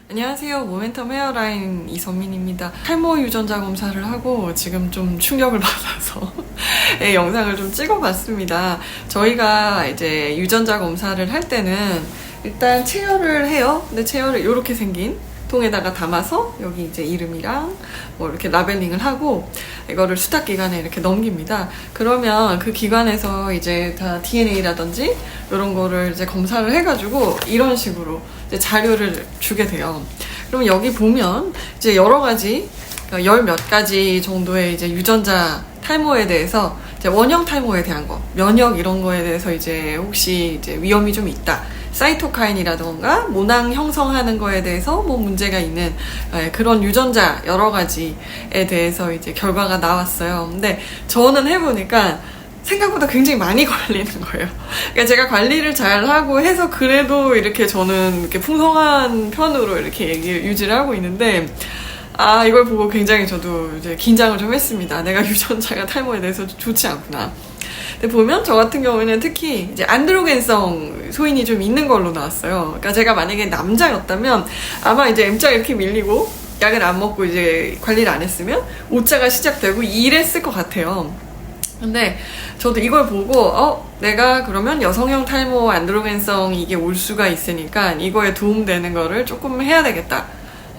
안녕하세요. 모멘텀 헤어라인 이선민입니다. 탈모 유전자 검사를 하고 지금 좀 충격을 받아서 영상을 좀 찍어봤습니다. 저희가 이제 유전자 검사를 할 때는 일단 체열을 해요. 근데 체열을 이렇게 생긴 통에다가 담아서 여기 이제 이름이랑 뭐 이렇게 라벨링을 하고 이거를 수탁 기관에 이렇게 넘깁니다. 그러면 그 기관에서 이제 다 DNA라든지 이런 거를 이제 검사를 해가지고 이런 식으로 이제 자료를 주게 돼요. 그럼 여기 보면 이제 여러 가지 열 몇 가지 정도의 이제 유전자 탈모에 대해서 이제 원형 탈모에 대한 거, 면역 이런 거에 대해서 이제 혹시 이제 위험이 좀 있다. 사이토카인이라던가 모낭 형성하는 거에 대해서 뭐 문제가 있는 그런 유전자 여러 가지에 대해서 이제 결과가 나왔어요. 근데 저는 해보니까 생각보다 굉장히 많이 걸리는 거예요. 그러니까 제가 관리를 잘 하고 해서 그래도 이렇게 저는 이렇게 풍성한 편으로 이렇게 유지를 하고 있는데 이걸 보고 굉장히 저도 이제 긴장을 좀 했습니다. 내가 유전자가 탈모에 대해서 좋지 않구나. 근데 보면 저 같은 경우에는 특히 이제 안드로겐성 소인이 좀 있는 걸로 나왔어요. 그러니까 제가 만약에 남자였다면 아마 이제 M자 이렇게 밀리고 약을 안 먹고 이제 관리를 안 했으면 O자가 시작되고 이랬을 것 같아요. 근데 저도 이걸 보고 내가 그러면 여성형 탈모 안드로겐성 이게 올 수가 있으니까 이거에 도움되는 거를 조금 해야 되겠다.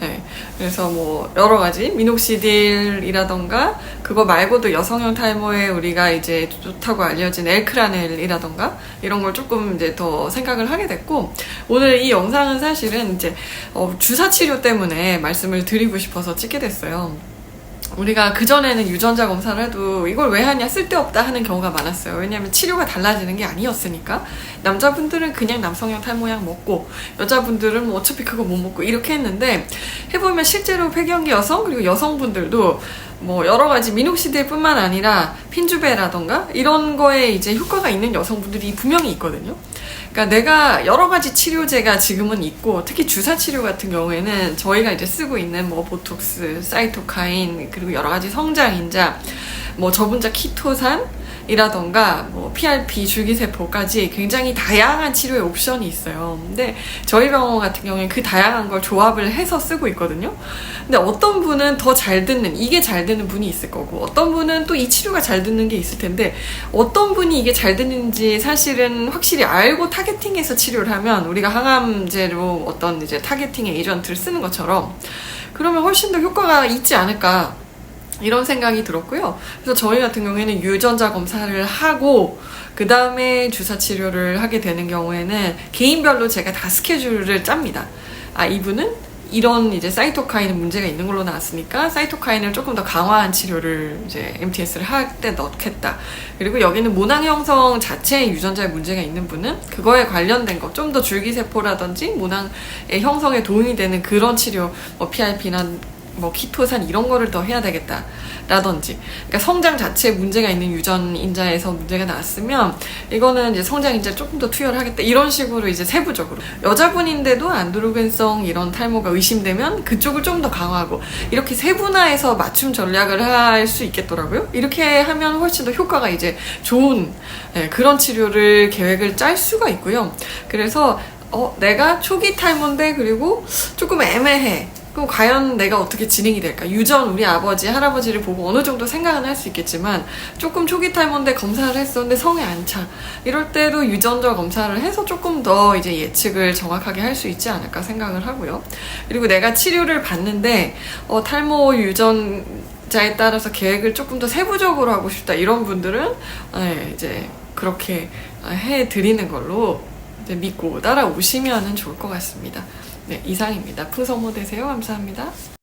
네. 그래서 뭐 여러 가지 미녹시딜이라던가 그거 말고도 여성형 탈모에 우리가 이제 좋다고 알려진 엘크라넬이라던가 이런 걸 조금 이제 더 생각을 하게 됐고, 오늘 이 영상은 사실은 이제 주사 치료 때문에 말씀을 드리고 싶어서 찍게 됐어요. 우리가 그전에는 유전자 검사를 해도 이걸 왜 하냐, 쓸데없다 하는 경우가 많았어요. 왜냐하면 치료가 달라지는 게 아니었으니까. 남자분들은 그냥 남성형 탈모약 먹고 여자분들은 뭐 어차피 그거 못 먹고 이렇게 했는데, 해보면 실제로 폐경기 여성 그리고 여성분들도 뭐 여러 가지 미녹시딜 뿐만 아니라 핀주베라던가 이런 거에 이제 효과가 있는 여성분들이 분명히 있거든요. 그러니까 내가 여러 가지 치료제가 지금은 있고, 특히 주사 치료 같은 경우에는 저희가 이제 쓰고 있는 뭐 보톡스, 사이토카인, 그리고 여러 가지 성장인자, 뭐 저분자 키토산이라던가 뭐 PRP 줄기세포까지 굉장히 다양한 치료의 옵션이 있어요. 근데 저희 병원 같은 경우에는 그 다양한 걸 조합을 해서 쓰고 있거든요. 근데 어떤 분은 더 잘 듣는, 이게 잘 듣는 분이 있을 거고, 어떤 분은 또 이 치료가 잘 듣는 게 있을 텐데, 어떤 분이 이게 잘 듣는지 사실은 확실히 알고 타겟팅해서 치료를 하면, 우리가 항암제로 어떤 이제 타겟팅 에이전트를 쓰는 것처럼 그러면 훨씬 더 효과가 있지 않을까, 이런 생각이 들었고요. 그래서 저희 같은 경우에는 유전자 검사를 하고 그 다음에 주사 치료를 하게 되는 경우에는 개인별로 제가 다 스케줄을 짭니다. 이분은 이런 이제 사이토카인 문제가 있는 걸로 나왔으니까 사이토카인을 조금 더 강화한 치료를 이제 MTS를 할 때 넣겠다. 그리고 여기는 모낭 형성 자체의 유전자에 문제가 있는 분은 그거에 관련된 거, 좀 더 줄기세포라든지 모낭의 형성에 도움이 되는 그런 치료, 뭐 PRP나 뭐 키토산 이런 거를 더 해야 되겠다 라든지, 그러니까 성장 자체에 문제가 있는 유전인자에서 문제가 나왔으면 이거는 이제 성장인자를 조금 더 투여를 하겠다, 이런 식으로 이제 세부적으로. 여자분인데도 안드로겐성 이런 탈모가 의심되면 그쪽을 좀 더 강화하고, 이렇게 세분화해서 맞춤 전략을 할 수 있겠더라고요. 이렇게 하면 훨씬 더 효과가 이제 좋은 그런 치료를 계획을 짤 수가 있고요. 그래서 내가 초기 탈모인데 그리고 조금 애매해, 그럼 과연 내가 어떻게 진행이 될까? 유전, 우리 아버지, 할아버지를 보고 어느 정도 생각은 할 수 있겠지만, 조금 초기 탈모인데 검사를 했었는데 성에 안 차. 이럴 때도 유전자 검사를 해서 조금 더 이제 예측을 정확하게 할 수 있지 않을까 생각을 하고요. 그리고 내가 치료를 받는데, 탈모 유전자에 따라서 계획을 조금 더 세부적으로 하고 싶다, 이런 분들은, 이제 그렇게 해드리는 걸로 이제 믿고 따라오시면 좋을 것 같습니다. 네, 이상입니다. 풍성모 되세요. 감사합니다.